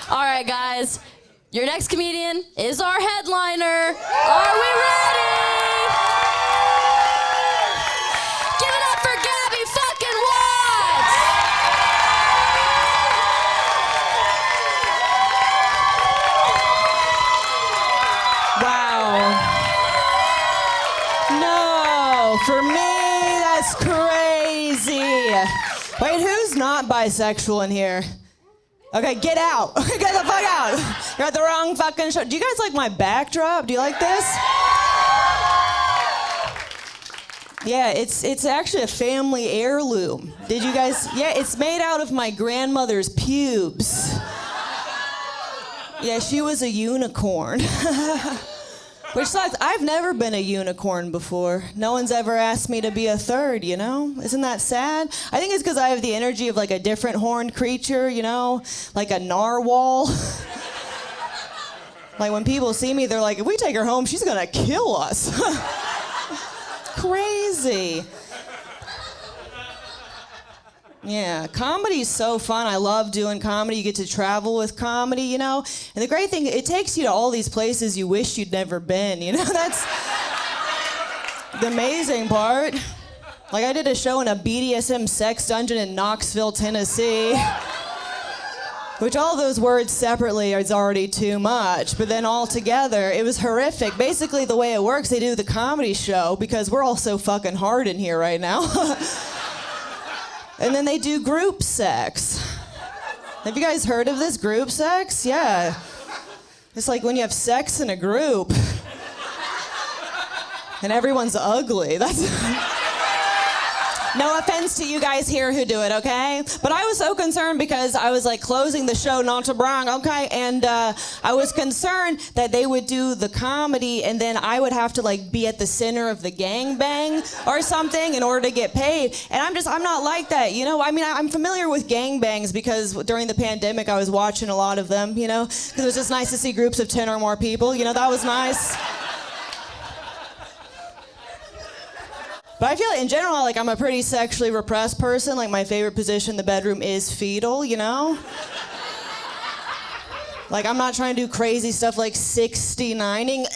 All right, guys. Your next comedian is our headliner. Are we ready? Give it up for Gabbie fucking Watts! Wow. No, for me, that's crazy. Wait, who's not bisexual in here? Okay, get out. Get the fuck out. You're at the wrong fucking show. Do you guys like my backdrop? Do you like this? Yeah, it's actually a family heirloom. Did you guys? Yeah, it's made out of my grandmother's pubes. Yeah, she was a unicorn. Which sucks. I've never been a unicorn before. No one's ever asked me to be a third, you know? Isn't that sad? I think it's because I have the energy of like a different horned creature, you know? Like a narwhal. Like when people see me, they're like, if we take her home, she's gonna kill us. Crazy. Yeah, comedy's so fun. I love doing comedy. You get to travel with comedy, you know? And the great thing, it takes you to all these places you wish you'd never been, you know? That's the amazing part. Like, I did a show in a BDSM sex dungeon in Knoxville, Tennessee. Which all those words separately is already too much, but then all together, it was horrific. Basically, the way it works, they do the comedy show, because we're all so fucking hard in here right now. And then they do group sex. Have you guys heard of this group sex? Yeah. It's like when you have sex in a group. And everyone's ugly. That's... No offense to you guys here who do it, okay? But I was so concerned because I was like closing the show, not to brag, okay? And I was concerned that they would do the comedy and then I would have to like be at the center of the gangbang or something in order to get paid. And I'm not like that, you know? I mean, I'm familiar with gangbangs because during the pandemic I was watching a lot of them, you know? Because it was just nice to see groups of 10 or more people, you know? That was nice. But I feel like in general, like I'm a pretty sexually repressed person. Like my favorite position in the bedroom is fetal, you know? Like I'm not trying to do crazy stuff like 69ing,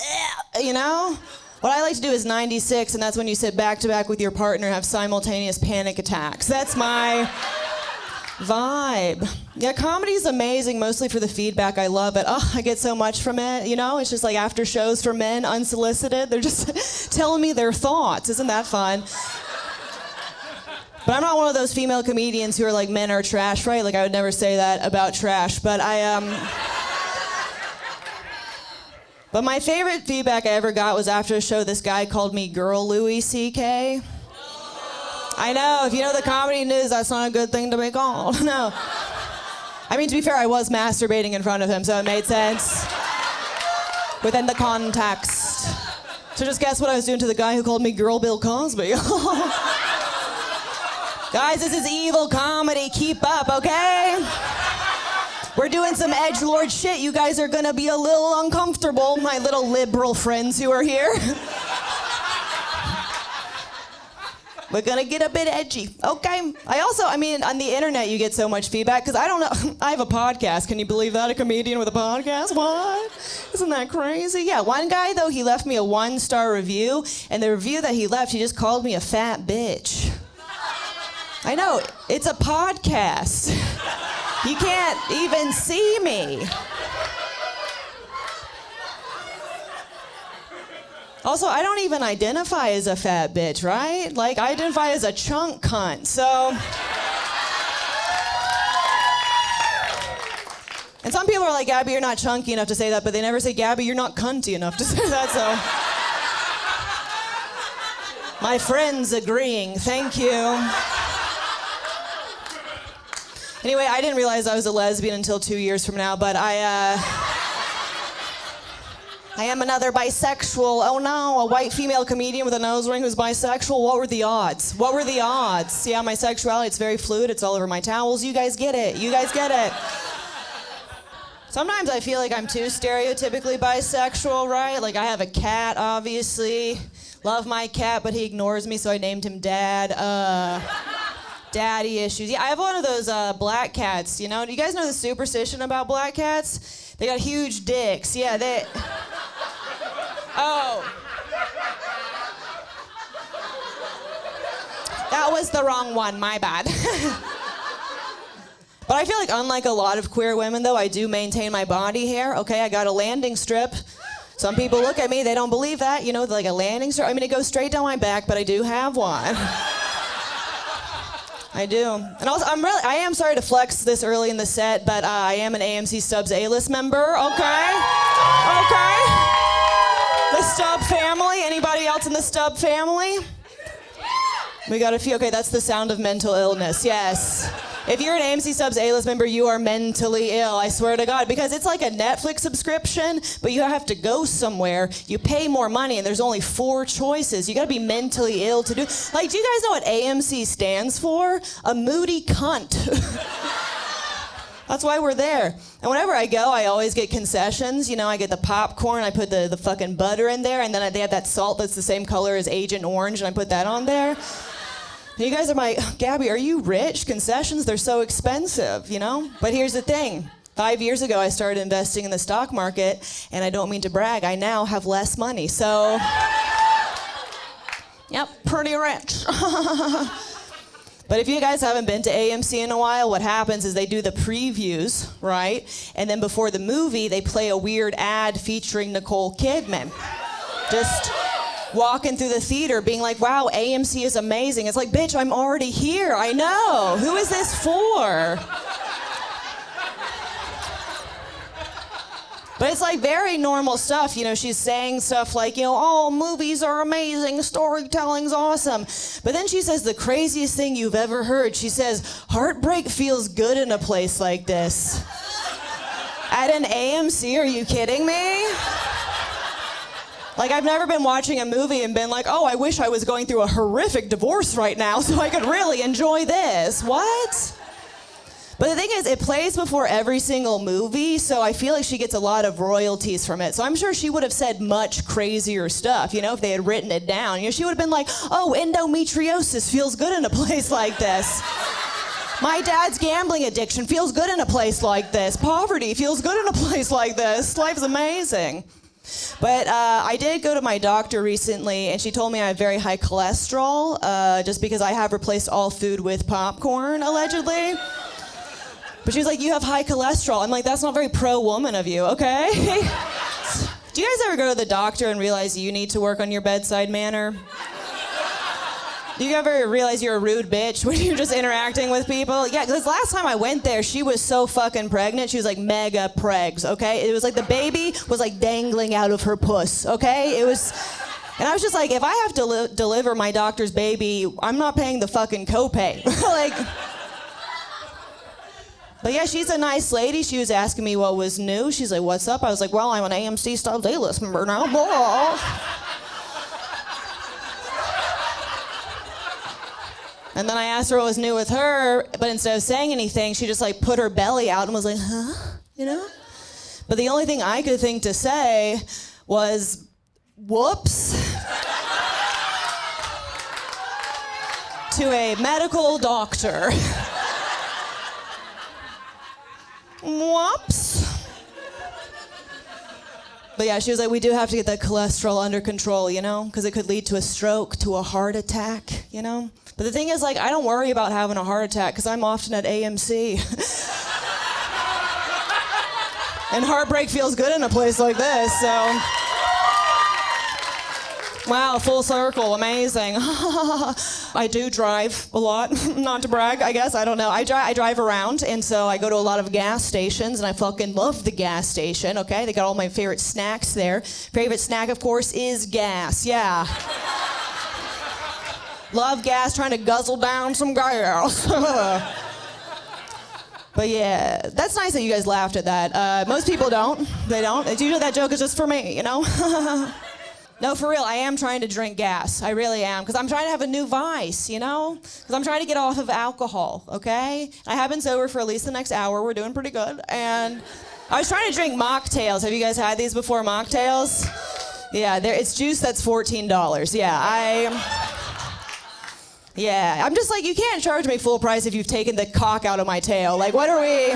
you know? What I like to do is 96, and that's when you sit back to back with your partner and have simultaneous panic attacks. That's my vibe. Yeah, comedy's amazing, mostly for the feedback. I love it. Oh, I get so much from it, you know? It's just like after shows for men, unsolicited. They're just telling me their thoughts. Isn't that fun? But I'm not one of those female comedians who are like, men are trash, right? Like I would never say that about trash, but But my favorite feedback I ever got was after a show, this guy called me Girl Louis C.K. I know, if you know the comedy news, that's not a good thing to be called. No. I mean, to be fair, I was masturbating in front of him, so it made sense within the context. So just guess what I was doing to the guy who called me Girl Bill Cosby. Guys, this is evil comedy. Keep up, okay? We're doing some edgelord shit. You guys are gonna be a little uncomfortable, my little liberal friends who are here. We're gonna get a bit edgy, okay? I mean, on the internet you get so much feedback, because I don't know, I have a podcast. Can you believe that? A comedian with a podcast? What? Isn't that crazy? Yeah, one guy though, he left me a 1-star review, and the review that he left, he just called me a fat bitch. I know, it's a podcast. You can't even see me. Also, I don't even identify as a fat bitch, right? Like, I identify as a chunk cunt, so... And some people are like, Gabbie, you're not chunky enough to say that, but they never say, Gabbie, you're not cunty enough to say that, so... My friend's agreeing, thank you. Anyway, I didn't realize I was a lesbian until 2 years from now, but I am another bisexual. Oh no, a white female comedian with a nose ring who's bisexual. What were the odds? What were the odds? Yeah, my sexuality, it's very fluid. It's all over my towels. You guys get it. You guys get it. Sometimes I feel like I'm too stereotypically bisexual, right? Like I have a cat, obviously. Love my cat, but he ignores me, so I named him Dad. Daddy issues. Yeah, I have one of those black cats, you know? Do you guys know the superstition about black cats? They got huge dicks. Yeah, they... Oh. That was the wrong one, my bad. But I feel like unlike a lot of queer women, though, I do maintain my body hair. Okay, I got a landing strip. Some people look at me, they don't believe that. You know, like a landing strip. I mean, it goes straight down my back, but I do have one. I do. And also, I am sorry to flex this early in the set, but I am an AMC Stubbs A-list member, okay? Okay? The Stubb family. Anybody else in the Stubb family? We got a few. Okay, that's the sound of mental illness, yes. If you're an AMC Stubbs A-list member, you are mentally ill, I swear to God, because it's like a Netflix subscription, but you have to go somewhere, you pay more money, and there's only 4 choices. You gotta be mentally ill to do. Like, do you guys know what AMC stands for? A moody cunt. That's why we're there. And whenever I go, I always get concessions. You know, I get the popcorn, I put the fucking butter in there, and then they have that salt that's the same color as Agent Orange, and I put that on there. You guys are like, Gabbie, are you rich? Concessions, they're so expensive, you know? But here's the thing. 5 years ago, I started investing in the stock market, and I don't mean to brag, I now have less money, so... Yep, pretty rich. But if you guys haven't been to AMC in a while, what happens is they do the previews, right? And then before the movie, they play a weird ad featuring Nicole Kidman. Just... walking through the theater being like, wow, AMC is amazing. It's like, bitch, I'm already here. I know. Who is this for? But it's like very normal stuff. You know, she's saying stuff like, you know, oh, movies are amazing. Storytelling's awesome. But then she says the craziest thing you've ever heard. She says, heartbreak feels good in a place like this. At an AMC, are you kidding me? Like, I've never been watching a movie and been like, oh, I wish I was going through a horrific divorce right now so I could really enjoy this. What? But the thing is, it plays before every single movie, so I feel like she gets a lot of royalties from it. So I'm sure she would have said much crazier stuff, you know, if they had written it down. You know, she would have been like, oh, endometriosis feels good in a place like this. My dad's gambling addiction feels good in a place like this. Poverty feels good in a place like this. Life's amazing. But I did go to my doctor recently, and she told me I have very high cholesterol, just because I have replaced all food with popcorn, allegedly. But she was like, you have high cholesterol. I'm like, that's not very pro-woman of you, okay? Do you guys ever go to the doctor and realize you need to work on your bedside manner? Do you ever realize you're a rude bitch when you're just interacting with people? Yeah, because last time I went there, she was so fucking pregnant. She was like mega pregs, okay? It was like the baby was like dangling out of her puss, okay? It was... And I was just like, if I have to deliver my doctor's baby, I'm not paying the fucking copay. Like... But yeah, she's a nice lady. She was asking me what was new. She's like, what's up? I was like, well, I'm an AMC Stubbs A-list member now. Blah. And then I asked her what was new with her, but instead of saying anything, she just like put her belly out and was like, huh? You know? But the only thing I could think to say was, whoops. To a medical doctor. Whoops. But yeah, she was like, we do have to get that cholesterol under control, you know? Because it could lead to a stroke, to a heart attack, you know? But the thing is, like, I don't worry about having a heart attack because I'm often at AMC. And heartbreak feels good in a place like this, so... Wow, full circle, amazing. I do drive a lot, not to brag, I guess, I don't know. I drive around, and so I go to a lot of gas stations, and I fucking love the gas station, okay? They got all my favorite snacks there. Favorite snack, of course, is gas, yeah. Love gas, trying to guzzle down some gas. But yeah, that's nice that you guys laughed at that. Most people don't. They don't. It's usually that joke is just for me, you know? No, for real, I am trying to drink gas. I really am. Because I'm trying to have a new vice, you know? Because I'm trying to get off of alcohol, okay? I have been sober for at least the next hour. We're doing pretty good. And I was trying to drink mocktails. Have you guys had these before, mocktails? Yeah, it's juice that's $14. Yeah, Yeah, I'm just like, you can't charge me full price if you've taken the cock out of my tail. Like, what are we?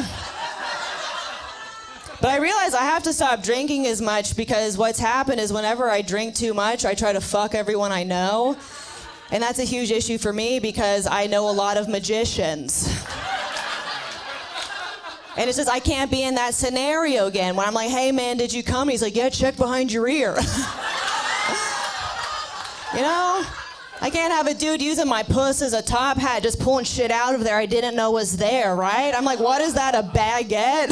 But I realize I have to stop drinking as much because what's happened is whenever I drink too much, I try to fuck everyone I know. And that's a huge issue for me because I know a lot of magicians. And it's just, I can't be in that scenario again when I'm like, hey man, did you come? And he's like, yeah, check behind your ear. You know? I can't have a dude using my puss as a top hat, just pulling shit out of there I didn't know was there, right? I'm like, what is that, a baguette?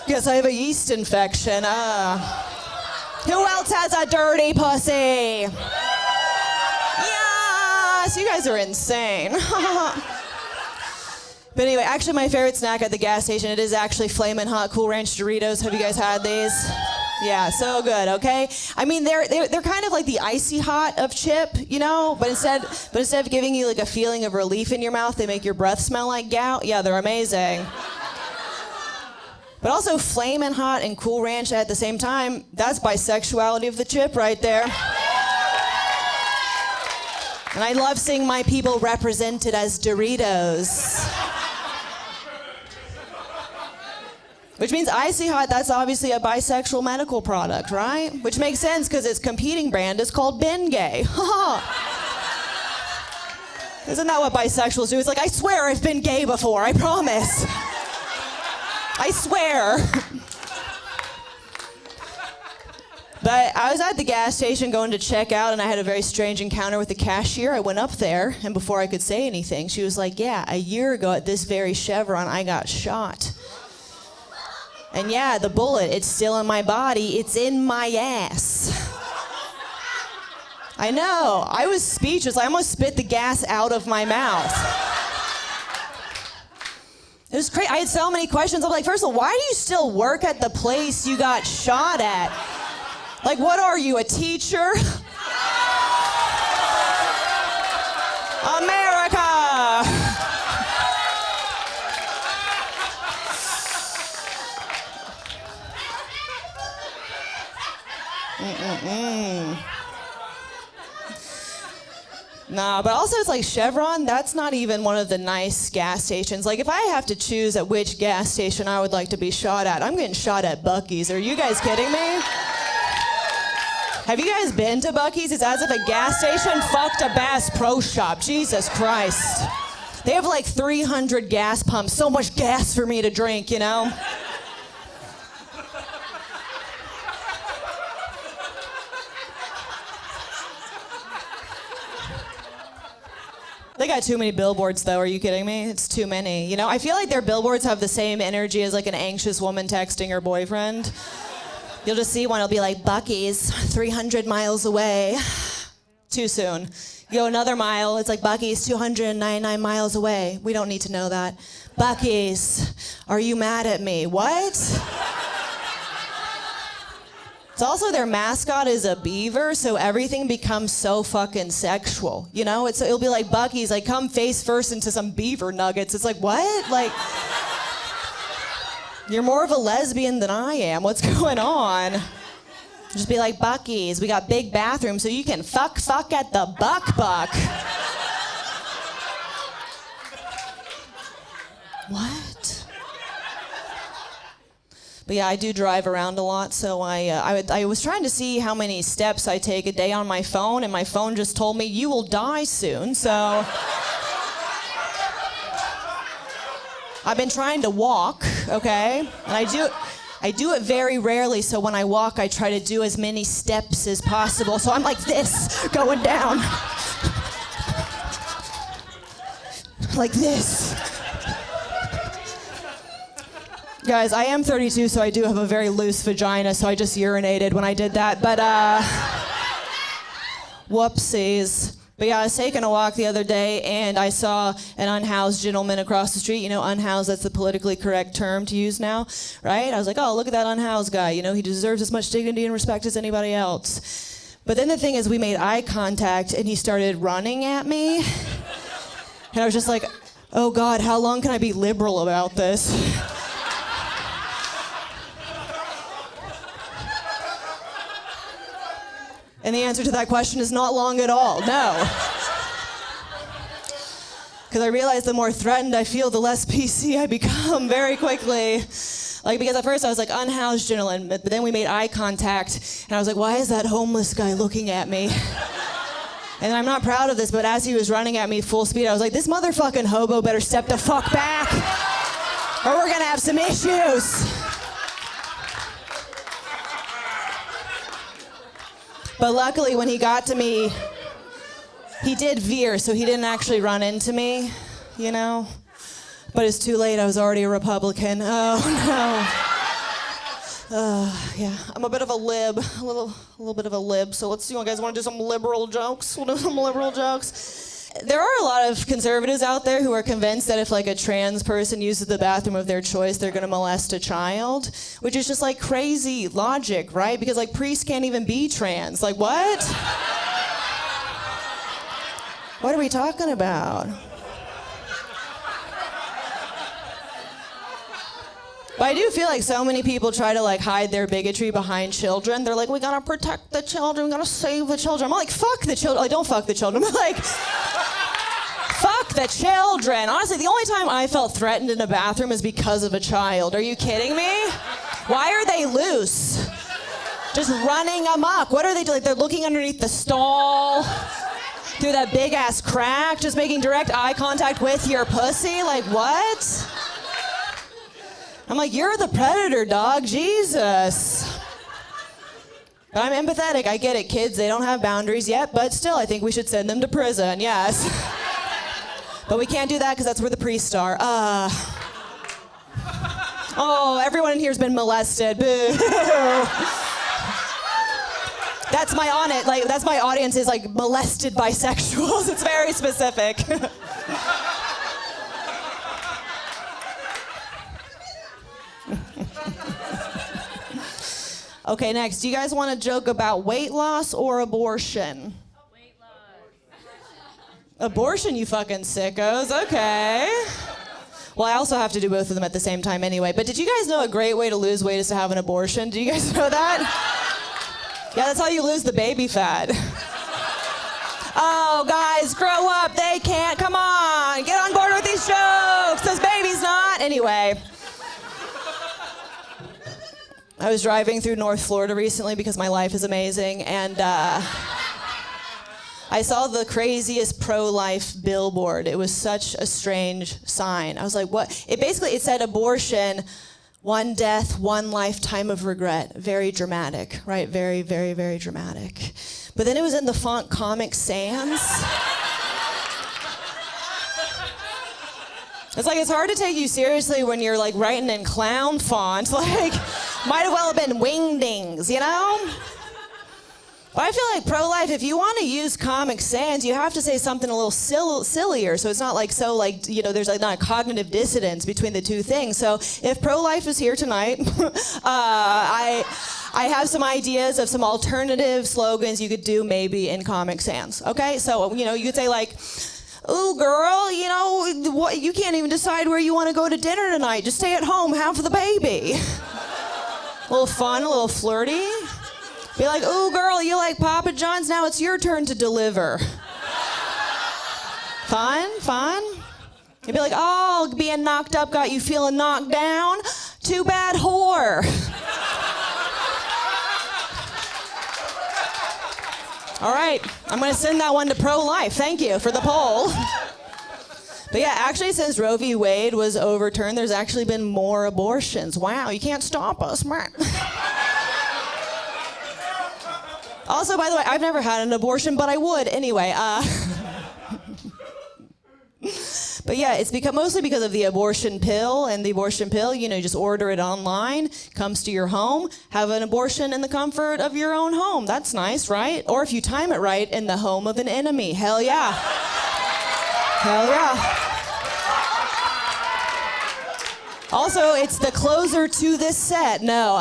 Guess I have a yeast infection. Who else has a dirty pussy? Yes, you guys are insane. But anyway, actually my favorite snack at the gas station, it is actually Flamin' Hot Cool Ranch Doritos. Have you guys had these? Yeah, so good, okay? I mean, they're kind of like the icy hot of chip, you know? But instead of giving you like a feeling of relief in your mouth, they make your breath smell like gout. Yeah, they're amazing. But also Flamin' Hot and Cool Ranch at the same time, that's bisexuality of the chip right there. And I love seeing my people represented as Doritos. Which means Icy Hot, that's obviously a bisexual medical product, right? Which makes sense because its competing brand is called Bengay. Isn't that what bisexuals do? It's like, I swear I've been gay before, I promise. I swear. But I was at the gas station going to check out and I had a very strange encounter with the cashier. I went up there and before I could say anything, she was like, yeah, a year ago at this very Chevron, I got shot. And yeah, the bullet, it's still in my body. It's in my ass. I know. I was speechless. I almost spit the gas out of my mouth. It was crazy. I had so many questions. I'm like, first of all, why do you still work at the place you got shot at? Like, what are you, a teacher? America! Nah, but also it's like Chevron, that's not even one of the nice gas stations. Like if I have to choose at which gas station I would like to be shot at, I'm getting shot at Buc-ee's. Are you guys kidding me? Have you guys been to Buc-ee's? It's as if a gas station fucked a Bass Pro Shop. Jesus Christ. They have like 300 gas pumps. So much gas for me to drink, you know? They got too many billboards, though. Are you kidding me? It's too many. You know, I feel like their billboards have the same energy as like an anxious woman texting her boyfriend. You'll just see one, it'll be like, Buc-ee's, 300 miles away. Too soon. You go another mile, it's like, Buc-ee's, 299 miles away. We don't need to know that. Buc-ee's, are you mad at me? What? It's also their mascot is a beaver, so everything becomes so fucking sexual. You know, it'll be like Buc-ee's, like come face first into some beaver nuggets. It's like, what? Like, you're more of a lesbian than I am. What's going on? Just be like, Buc-ee's, we got big bathrooms so you can fuck at the buck. What? But yeah, I do drive around a lot, so I was trying to see how many steps I take a day on my phone, and my phone just told me, you will die soon, so... I've been trying to walk, okay? And I do it very rarely, so when I walk, I try to do as many steps as possible, so I'm like this, going down. Like this. Guys, I am 32, so I do have a very loose vagina, so I just urinated when I did that, but whoopsies. But yeah, I was taking a walk the other day, and I saw an unhoused gentleman across the street. You know, unhoused, that's the politically correct term to use now, right? I was like, oh, look at that unhoused guy. You know, he deserves as much dignity and respect as anybody else. But then the thing is, we made eye contact, and he started running at me. And I was just like, oh God, how long can I be liberal about this? And the answer to that question is not long at all, no. Because I realized the more threatened I feel, the less PC I become very quickly. Like, because at first I was like, unhoused gentleman, but then we made eye contact, and I was like, why is that homeless guy looking at me? And I'm not proud of this, but as he was running at me full speed, I was like, this motherfucking hobo better step the fuck back, or we're gonna have some issues. But luckily, when he got to me, he did veer, so he didn't actually run into me, you know? But it's too late, I was already a Republican. Oh, no. Yeah, I'm a bit of a lib, a little bit of a lib. So let's see, you guys want to do some liberal jokes? We'll do some liberal jokes. There are a lot of conservatives out there who are convinced that if like a trans person uses the bathroom of their choice, they're gonna molest a child, which is just like crazy logic, right? Because like priests can't even be trans. Like what? What are we talking about? But I do feel like so many people try to like hide their bigotry behind children. They're like, we gotta protect the children, we gotta save the children. I'm like, fuck the children. Like, don't fuck the children. I'm like, fuck the children. Honestly, the only time I felt threatened in a bathroom is because of a child. Are you kidding me? Why are they loose? Just running amok. What are they doing? Like, they're looking underneath the stall, through that big ass crack, just making direct eye contact with your pussy. Like, what? I'm like, you're the predator, dog. Jesus. But I'm empathetic. I get it. Kids, they don't have boundaries yet, but still, I think we should send them to prison. Yes. But we can't do that because that's where the priests are. Oh, everyone in here's been molested. Boo. That's my that's my audience is like molested bisexuals. It's very specific. Okay, next. Do you guys want to joke about weight loss or abortion? Weight loss. Abortion, you fucking sickos. Okay. Well, I also have to do both of them at the same time anyway. But did you guys know a great way to lose weight is to have an abortion? Do you guys know that? Yeah, that's how you lose the baby fat. Oh, guys, grow up. They can't. Come on. Get on board with these jokes. This baby's not. Anyway. I was driving through North Florida recently because my life is amazing, and I saw the craziest pro-life billboard. It was such a strange sign. I was like, what? It said abortion, one death, one lifetime of regret. Very dramatic, right? Very, very, very dramatic. But then it was in the font Comic Sans. It's like, it's hard to take you seriously when you're like writing in clown font. Like, might have well have been wingdings, you know? But I feel like pro-life, if you want to use Comic Sans, you have to say something a little sillier, so it's not like so like, you know, there's like not a cognitive dissonance between the two things. So if pro-life is here tonight, I have some ideas of some alternative slogans you could do maybe in Comic Sans, okay? So, you know, you could say like, ooh, girl, you know, what, you can't even decide where you want to go to dinner tonight. Just stay at home, have the baby. A little fun, a little flirty. Be like, ooh, girl, you like Papa John's? Now it's your turn to deliver. Fun, fun. You'd be like, oh, being knocked up got you feeling knocked down? Too bad, whore. All right, I'm gonna send that one to pro-life. Thank you for the poll. But yeah, actually, since Roe v. Wade was overturned, there's actually been more abortions. Wow, you can't stop us, man. Also, by the way, I've never had an abortion, but I would anyway. But yeah, it's mostly because of the abortion pill, and the abortion pill, you know, you just order it online, comes to your home, have an abortion in the comfort of your own home. That's nice, right? Or if you time it right, in the home of an enemy. Hell yeah. Hell yeah. Also, it's the closer to this set. No,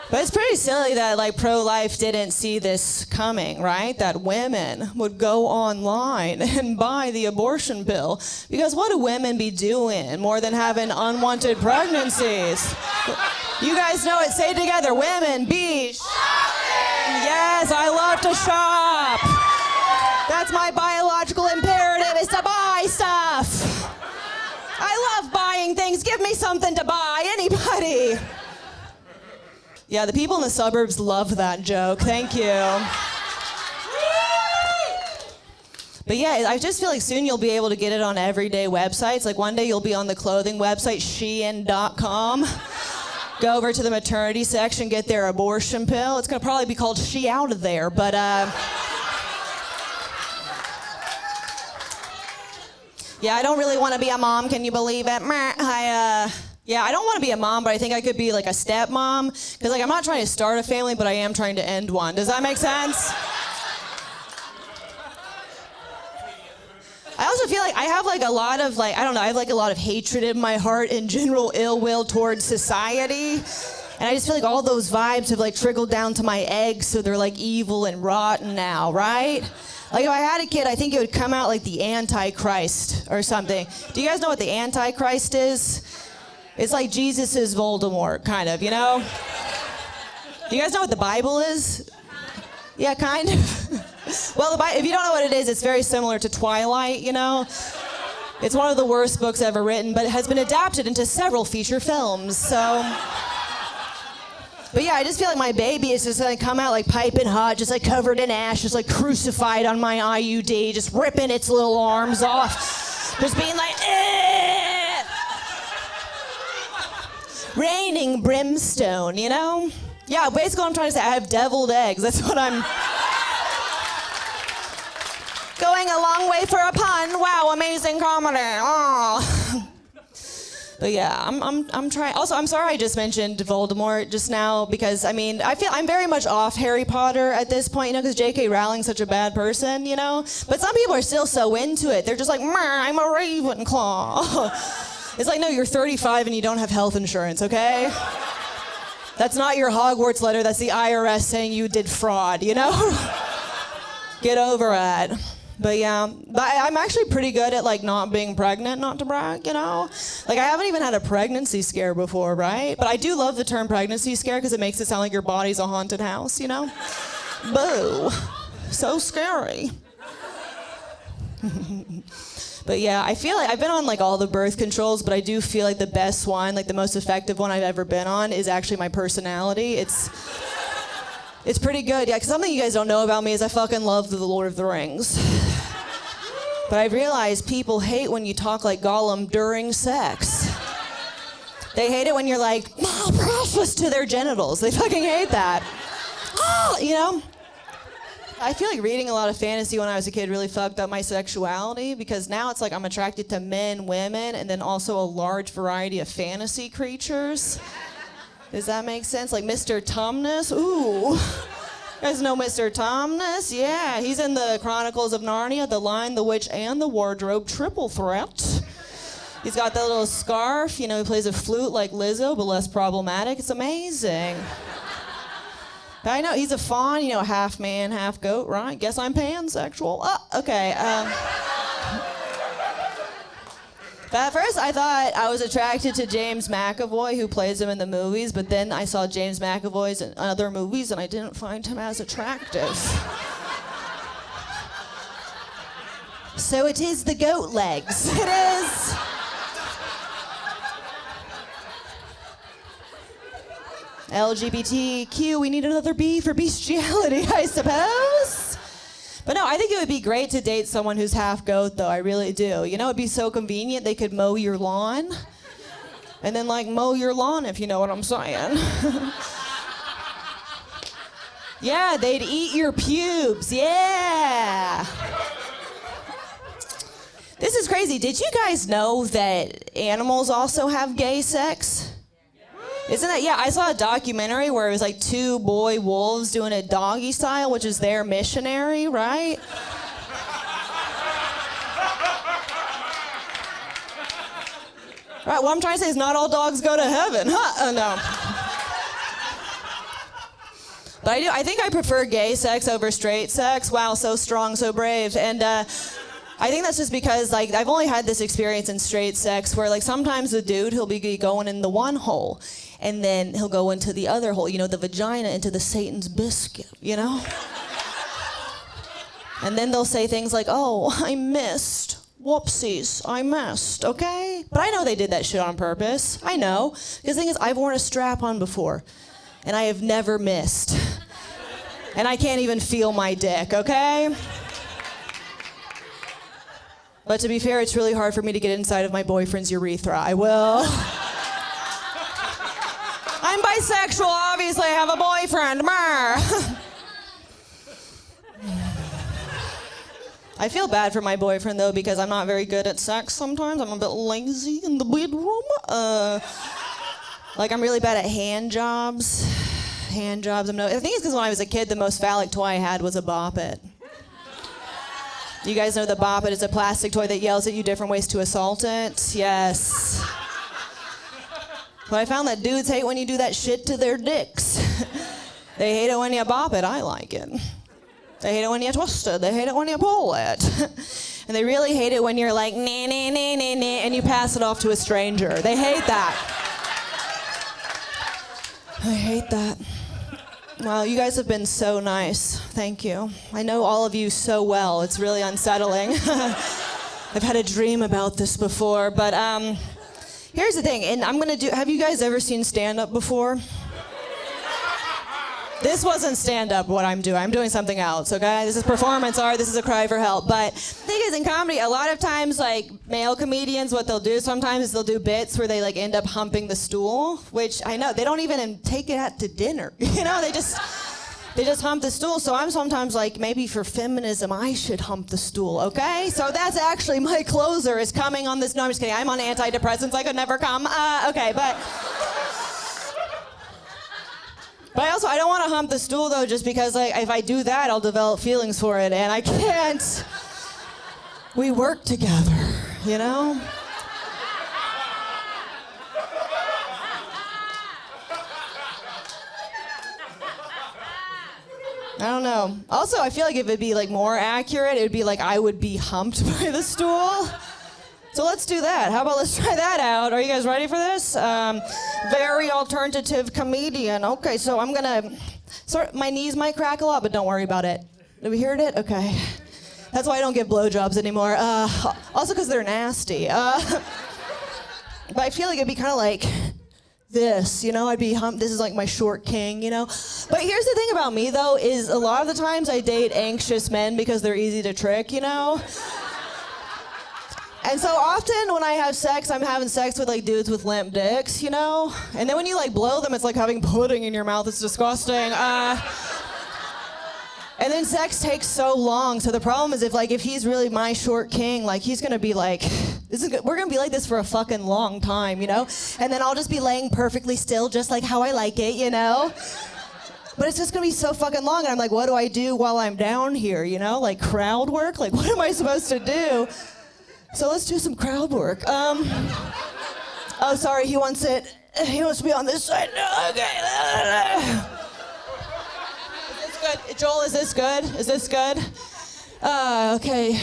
But it's pretty silly that like pro-life didn't see this coming, right? That women would go online and buy the abortion pill. Because what do women be doing more than having unwanted pregnancies? You guys know it. Say it together. Women be shopping. Yes, I love to shop. That's my biological imperative, is to buy stuff. I love buying things. Give me something to buy, anybody. Yeah, the people in the suburbs love that joke. Thank you. But yeah, I just feel like soon you'll be able to get it on everyday websites. Like one day you'll be on the clothing website, Shein.com. Go over to the maternity section, get their abortion pill. It's gonna probably be called She Out of There, but yeah, I don't really want to be a mom. Can you believe it? Yeah, I don't want to be a mom, but I think I could be like a stepmom. Because like I'm not trying to start a family, but I am trying to end one. Does that make sense? I also feel like I have like a lot of like, I don't know, I have like a lot of hatred in my heart and general ill will towards society. And I just feel like all those vibes have like trickled down to my eggs, so they're like evil and rotten now, right? Like if I had a kid, I think it would come out like the Antichrist or something. Do you guys know what the Antichrist is? It's like Jesus' Voldemort, kind of, you know? Do you guys know what the Bible is? Yeah, kind of. Well, if you don't know what it is, it's very similar to Twilight, you know? It's one of the worst books ever written, but it has been adapted into several feature films, so... But yeah, I just feel like my baby is just gonna come out like piping hot, just like covered in ash, just like crucified on my IUD, just ripping its little arms off, just being like, eh! Raining brimstone, you know? Yeah, basically what I'm trying to say, I have deviled eggs. That's what I'm... Going a long way for a pun. Wow, amazing comedy. Oh. But yeah, I'm trying. Also, I'm sorry I just mentioned Voldemort just now because I mean I feel I'm very much off Harry Potter at this point, you know, because J.K. Rowling's such a bad person, you know. But some people are still so into it. They're just like, I'm a Ravenclaw. It's like, no, you're 35 and you don't have health insurance, okay? That's not your Hogwarts letter. That's the IRS saying you did fraud, you know. Get over it. But yeah, I'm actually pretty good at like not being pregnant, not to brag, you know? Like I haven't even had a pregnancy scare before, right? But I do love the term pregnancy scare because it makes it sound like your body's a haunted house, you know? Boo. So scary. But yeah, I feel like I've been on like all the birth controls, but I do feel like the best one, like the most effective one I've ever been on is actually my personality. It's pretty good, yeah, because something you guys don't know about me is I fucking love the Lord of the Rings. But I've realized people hate when you talk like Gollum during sex. They hate it when you're like, oh, precious to their genitals. They fucking hate that. Oh, you know? I feel like reading a lot of fantasy when I was a kid really fucked up my sexuality because now it's like I'm attracted to men, women, and then also a large variety of fantasy creatures. Does that make sense? Like Mr. Tumnus? Ooh. You guys know Mr. Tumnus? Yeah, he's in the Chronicles of Narnia, The Lion, the Witch, and the Wardrobe triple threat. He's got that little scarf, you know, he plays a flute like Lizzo, but less problematic. It's amazing. I know, he's a fawn, you know, half man, half goat, right? Guess I'm pansexual. Oh, okay. But at first I thought I was attracted to James McAvoy, who plays him in the movies, but then I saw James McAvoy's in other movies and I didn't find him as attractive. So it is the goat legs. It is. LGBTQ, we need another B for bestiality, I suppose. But no, I think it would be great to date someone who's half goat, though. I really do. You know, it'd be so convenient. They could mow your lawn. And then, like, mow your lawn, if you know what I'm saying. Yeah, they'd eat your pubes. Yeah. This is crazy. Did you guys know that animals also have gay sex? Isn't that, yeah, I saw a documentary where it was like two boy wolves doing a doggy style, which is their missionary, right? Right, what I'm trying to say is not all dogs go to heaven, huh? No. But I think I prefer gay sex over straight sex. Wow, so strong, so brave. And I think that's just because, like, I've only had this experience in straight sex where, like, sometimes the dude, he'll be going in the one hole. and then he'll go into the other hole, you know, the vagina, into the Satan's biscuit, you know? And then they'll say things like, oh, I missed. Whoopsies, I missed, okay? But I know they did that shit on purpose. I know. Because the thing is, I've worn a strap-on before, and I have never missed. And I can't even feel my dick, okay? But to be fair, it's really hard for me to get inside of my boyfriend's urethra. I will. I'm bisexual, obviously. I have a boyfriend. I feel bad for my boyfriend, though, because I'm not very good at sex sometimes. I'm a bit lazy in the bedroom. Like, I'm really bad at hand jobs. I think it's because when I was a kid, the most phallic toy I had was a Bop It. You guys know the Bop It is a plastic toy that yells at you different ways to assault it? Yes. But I found that dudes hate when you do that shit to their dicks. They hate it when you bop it. I like it. They hate it when you twist it. They hate it when you pull it. And they really hate it when you're like, nah, nah, nah, nah, nah, and you pass it off to a stranger. They hate that. I hate that. Well, you guys have been so nice. Thank you. I know all of you so well. It's really unsettling. I've had a dream about this before, but here's the thing, and have you guys ever seen stand-up before? This wasn't stand-up, what I'm doing. I'm doing something else, okay? This is performance art. This is a cry for help. But the thing is, in comedy, a lot of times, like, male comedians, what they'll do sometimes is they'll do bits where they, like, end up humping the stool, which I know, they don't even take it out to dinner. You know, they just hump the stool. So I'm sometimes like, maybe for feminism, I should hump the stool, okay? So that's actually my closer is coming on this. No, I'm just kidding. I'm on antidepressants. I could never come. Okay, but I don't want to hump the stool, though, just because, like, if I do that, I'll develop feelings for it, and I can't. We work together, you know? I don't know. Also, I feel like if it'd be, like, more accurate, it'd be like I would be humped by the stool. So let's do that. How about let's try that out? Are you guys ready for this? Very alternative comedian. Okay, so I'm gonna. My knees might crack a lot, but don't worry about it. Have you heard it? Okay. That's why I don't give blowjobs anymore. Also, because they're nasty. But I feel like it'd be kind of like this, you know? I'd be humped. This is like my short king, you know? But here's the thing about me, though, is a lot of the times I date anxious men because they're easy to trick, you know? And so often when I have sex, I'm having sex with, like, dudes with limp dicks, you know? And then when you, like, blow them, it's like having pudding in your mouth. It's disgusting. And then sex takes so long. So the problem is if he's really my short king, like, he's gonna be like, we're gonna be like this for a fucking long time, you know? And then I'll just be laying perfectly still, just like how I like it, you know? But it's just gonna be so fucking long. And I'm like, what do I do while I'm down here, you know? Like, crowd work? Like, what am I supposed to do? So let's do some crowd work. Oh, sorry, he wants to be on this side. Okay. Is this good? Joel, is this good? Is this good? Okay.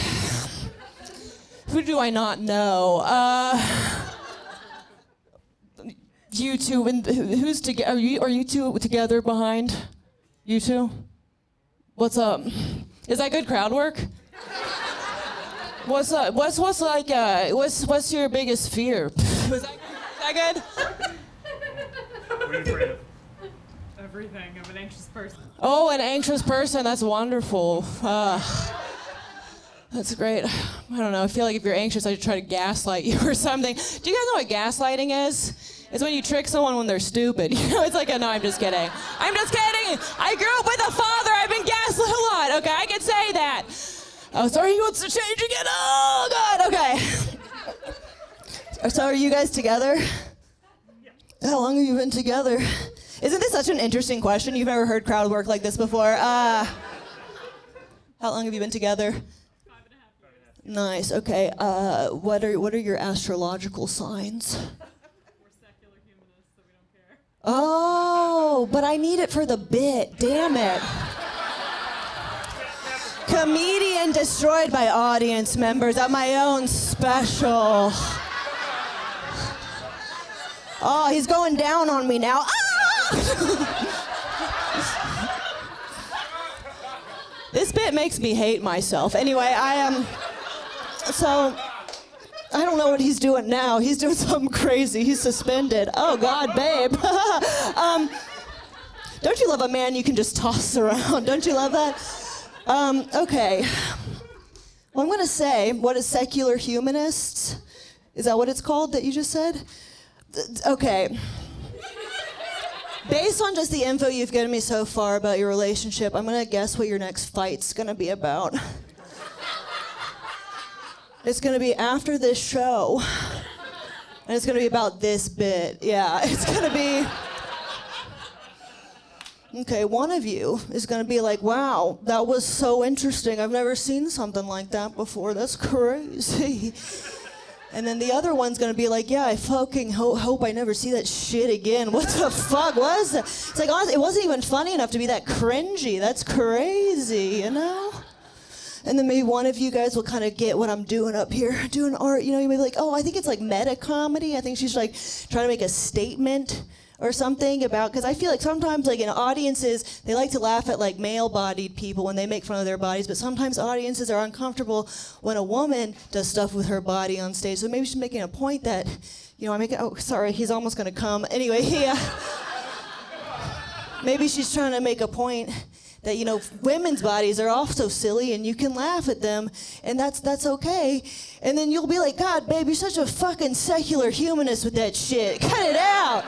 Who do I not know? You two, who's together? Are you two together behind? You two? What's up? Is that good crowd work? What's up? What's your biggest fear? Is that good? What are you afraid of? Everything. I'm an anxious person. Oh, an anxious person. That's wonderful. That's great. I don't know. I feel like if you're anxious, I should try to gaslight you or something. Do you guys know what gaslighting is? It's when you trick someone when they're stupid. You know, it's like, no, I'm just kidding. I'm just kidding. I grew up with a father. I've been gaslit a lot. Okay, I can say that. Oh, sorry, he wants to change again. Oh, God, okay. So are you guys together? Yeah. How long have you been together? Isn't this such an interesting question? You've never heard crowd work like this before. How long have you been together? 5.5 years. Nice, okay. What are your astrological signs? We're secular humanists, so we don't care. Oh, but I need it for the bit. Damn it. Comedian destroyed by audience members at my own special. Oh, he's going down on me now. Ah! This bit makes me hate myself. Anyway, so I don't know what he's doing now. He's doing something crazy. He's suspended. Oh God, babe. Don't you love a man you can just toss around? Don't you love that? Okay. Well, I'm gonna say, what is secular humanists? Is that what it's called that you just said? Okay. Based on just the info you've given me so far about your relationship, I'm gonna guess what your next fight's gonna be about. It's gonna be after this show. And it's gonna be about this bit. Yeah, it's gonna be... Okay, one of you is gonna be like, wow, that was so interesting. I've never seen something like that before. That's crazy. And then the other one's gonna be like, yeah, I fucking hope I never see that shit again. What the fuck was that? It's like, honestly, it wasn't even funny enough to be that cringy. That's crazy, you know? And then maybe one of you guys will kind of get what I'm doing up here, doing art. You know, you may be like, oh, I think it's like meta comedy. I think she's like trying to make a statement or something about, because I feel like sometimes like in audiences, they like to laugh at like male-bodied people when they make fun of their bodies, but sometimes audiences are uncomfortable when a woman does stuff with her body on stage. So maybe she's making a point that, you know, oh, sorry, he's almost gonna come. Anyway, maybe she's trying to make a point that, you know, women's bodies are also silly and you can laugh at them and that's okay. And then you'll be like, God, babe, you're such a fucking secular humanist with that shit. Cut it out.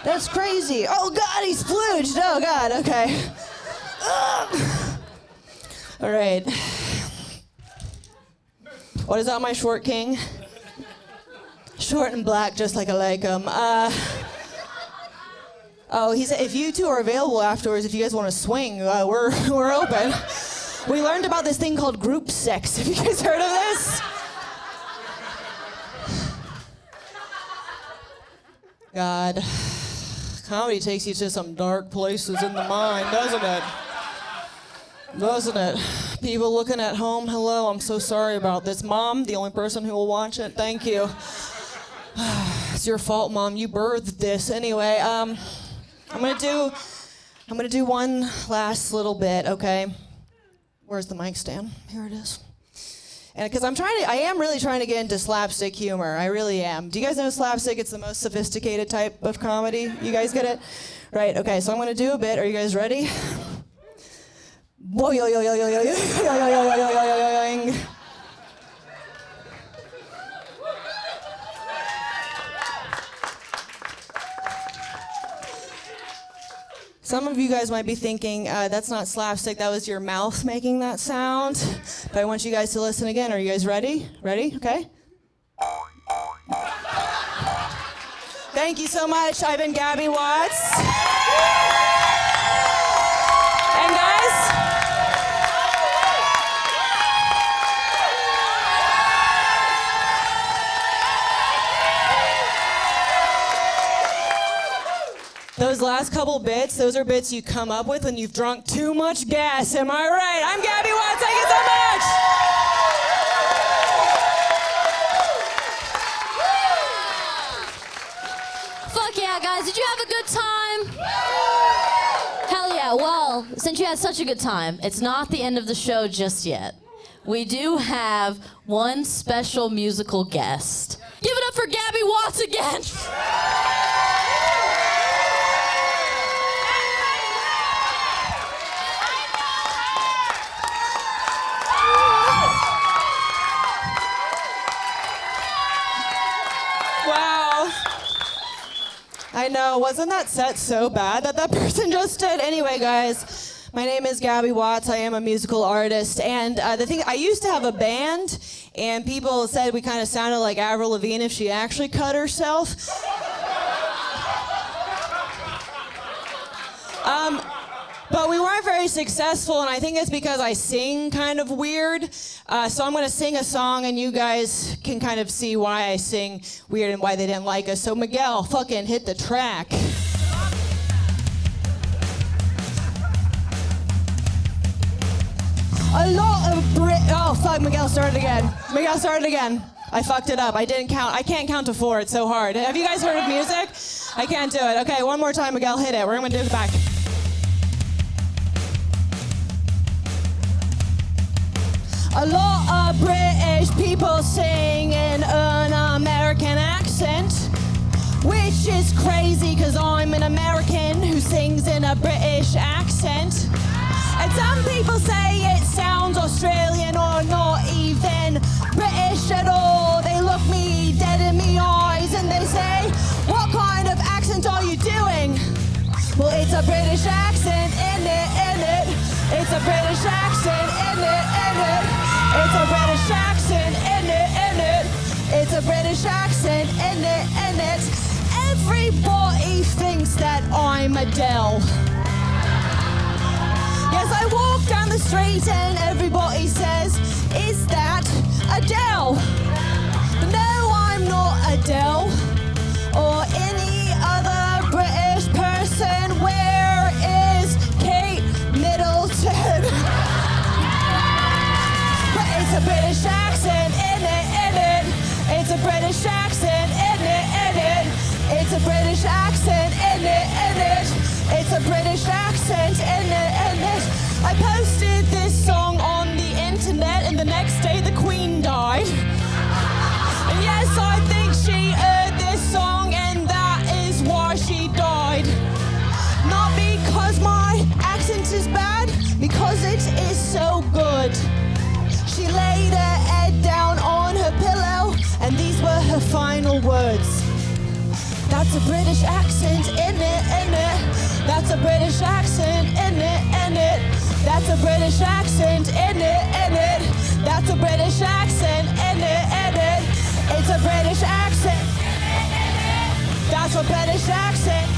That's crazy. Oh God, he's splooged. Oh God, okay. All right. What is that, my short king? Short and black, just like I like him. Oh, he said if you two are available afterwards, if you guys want to swing, we're open. We learned about this thing called group sex. Have you guys heard of this? God. Comedy takes you to some dark places in the mind, doesn't it? Doesn't it? People looking at home, hello, I'm so sorry about this. Mom, the only person who will watch it, thank you. It's your fault, Mom, you birthed this. Anyway, I'm gonna do one last little bit, okay? Where's the mic stand? Here it is. And because I am really trying to get into slapstick humor. I really am. Do you guys know slapstick? It's the most sophisticated type of comedy. You guys get it? Right, okay, so I'm gonna do a bit. Are you guys ready? Some of you guys might be thinking, that's not slapstick, that was your mouth making that sound. But I want you guys to listen again. Are you guys ready? Ready? Okay. Thank you so much. I've been Gabbie Watts. And guys, those last couple bits, those are bits you come up with when you've drunk too much gas. Am I right? I'm Gabbie Watts. Thank you so much. Fuck yeah, guys. Did you have a good time? Hell yeah. Well, since you had such a good time, it's not the end of the show just yet. We do have one special musical guest. Give it up for Gabbie Watts again. Wow. I know, wasn't that set so bad that person just did? Anyway, guys, my name is Gabbie Watts. I am a musical artist. And the thing, I used to have a band, and people said we kind of sounded like Avril Lavigne if she actually cut herself. But we weren't very successful, and I think it's because I sing kind of weird. So I'm gonna sing a song, and you guys can kind of see why I sing weird and why they didn't like us. So Miguel, fucking hit the track. A lot of oh fuck, Miguel started again. Miguel started again. I fucked it up. I didn't count. I can't count to 4. It's so hard. Have you guys heard of music? I can't do it. Okay, one more time, Miguel. Hit it. We're going to do the back. A lot of British people sing in an American accent, which is crazy because I'm an American who sings in a British accent. And some people say it sounds Australian or not even British at all. They look me dead in the eyes and they say, what kind of accent are you doing? Well, it's a British accent, in it. It's a British accent, in it. It's a British accent, in it. It's a British accent, in it. Everybody thinks that I'm Adele. Yes, I walk down the street and everybody says, is that Adele? But no, I'm not Adele or any other British person. Where is Kate Middleton? But it's a British accent, in it. It's a British accent, in it. It's a British accent, in it. It's a British accent, in it. I posted this song on the internet and the next day the Queen died. And yes, I think she heard this song and that is why she died. Not because my accent is bad, because it is so good. She laid her head down on her pillow and these were her final words. That's a British accent, in it. That's a British accent, in it. That's a British accent, in it. That's a British accent, in it. It's a British accent. That's a British accent.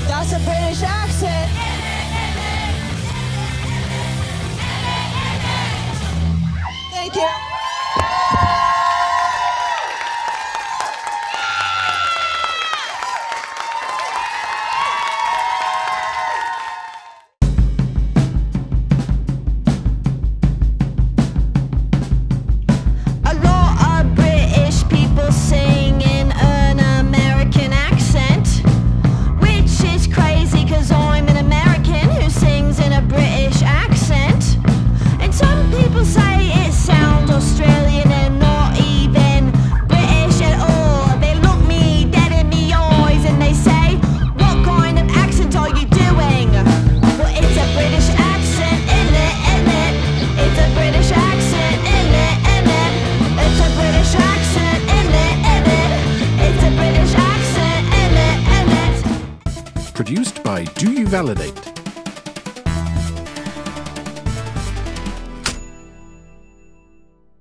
That's a British accent. Thank you. Produced by Do You Validate?